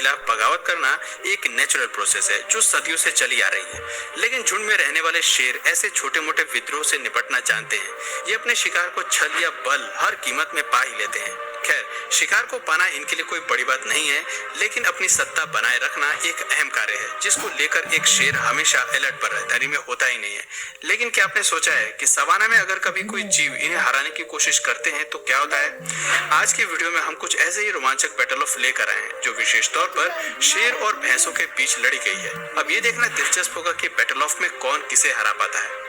खिलाफ बगावत करना एक नेचुरल प्रोसेस है जो सदियों से चली आ रही है। लेकिन झुंड में रहने वाले शेर ऐसे छोटे मोटे विद्रोह से निपटना जानते हैं। ये अपने शिकार को छल या बल हर कीमत में पा ही लेते हैं। खैर, शिकार को पाना इनके लिए कोई बड़ी बात नहीं है, लेकिन अपनी सत्ता बनाए रखना एक अहम कार्य है जिसको लेकर एक शेर हमेशा अलर्ट पर रहता है, में होता ही नहीं है। लेकिन क्या आपने सोचा है कि सवाना में अगर कभी कोई जीव इन्हें हराने की कोशिश करते हैं तो क्या होता है? आज की वीडियो में हम कुछ ऐसे ही रोमांचक बैटल ऑफ लेकर आए हैं जो विशेष तौर पर शेर और भैंसों के बीच लड़ी गई है। अब ये देखना दिलचस्प होगा कि बैटल ऑफ में कौन किसे हरा पाता है।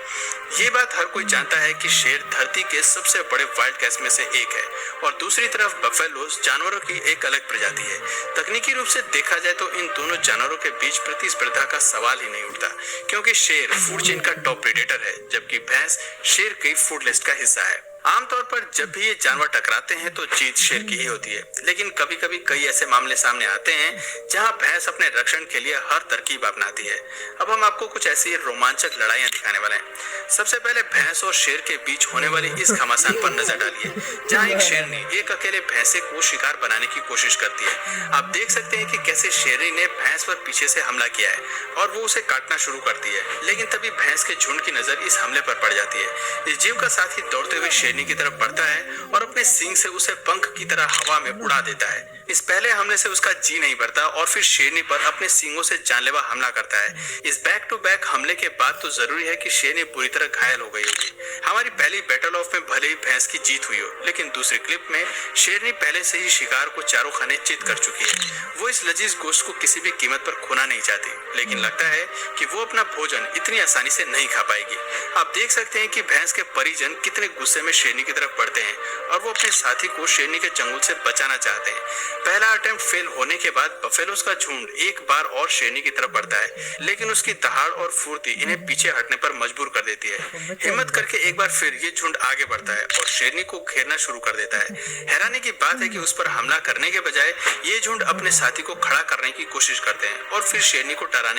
ये बात हर कोई जानता है कि शेर धरती के सबसे बड़े वाइल्ड कैट्स में से एक है और दूसरी तरफ बफेलोस जानवरों की एक अलग प्रजाति है। तकनीकी रूप से देखा जाए तो इन दोनों जानवरों के बीच प्रतिस्पर्धा का सवाल ही नहीं उठता, क्योंकि शेर फूड चेन का टॉप प्रेडेटर है जबकि भैंस शेर की फूड लिस्ट का हिस्सा है। आमतौर पर जब भी ये जानवर टकराते हैं तो जीत शेर की ही होती है, लेकिन कभी कभी कई ऐसे मामले सामने आते हैं जहां भैंस अपने रक्षण के लिए हर तरकीब अपनाती है। अब हम आपको कुछ ऐसी रोमांचक लड़ाइयां दिखाने वाले हैं। सबसे पहले भैंस और शेर के बीच होने वाली इस घमासान पर नजर डालिए, जहां एक शेरनी एक अकेले भैंसे को शिकार बनाने की कोशिश करती है। आप देख सकते हैं कि कैसे शेरनी ने भैंस पर पीछे से हमला किया है और वो उसे काटना शुरू करती है, लेकिन तभी भैंस के झुंड की नजर इस हमले पर पड़ जाती है। इस जीव का साथी दौड़ते हुए शेरनी की तरफ बढ़ता है और अपने सींग से उसे पंख की तरह हवा में उड़ा देता है। इस पहले हमले से उसका जी नहीं भरता और फिर शेरनी पर अपने सींगों से जानलेवा हमला करता है। इस बैक टू बैक हमले के बाद तो जरूरी है कि शेरनी बुरी तरह घायल हो गई होगी। हमारी पहली बैटल ऑफ में भले ही भैंस की जीत हुई हो, लेकिन दूसरी क्लिप में शेरनी पहले से ही शिकार को चारों खाने चित कर चुकी है। वो इस लजीज गोश्त को किसी भी कीमत पर खोना नहीं चाहती, लेकिन लगता है कि वो अपना भोजन इतनी आसानी से नहीं खा पाएगी। आप देख सकते हैं कि भैंस के परिजन कितने गुस्से में शेरनी की तरफ बढ़ते हैं और वो अपने साथी को शेरनी के चंगुल से बचाना चाहते हैं। पहला अटेम्प्ट फेल होने के बाद बफेलोस का झुंड एक बार और शेरनी की तरफ बढ़ता है, लेकिन उसकी दहाड़ और फुर्ती इन्हें पीछे हटने पर मजबूर कर देती है। हिम्मत करके एक बार फिर ये झुंड आगे बढ़ता है और शेरनी को घेरना शुरू कर देता है। हैरानी की बात है कि उस पर हमला करने के बजाय ये झुंड अपने साथी को खड़ा करने की कोशिश करते हैं और फिर शेरनी को डराने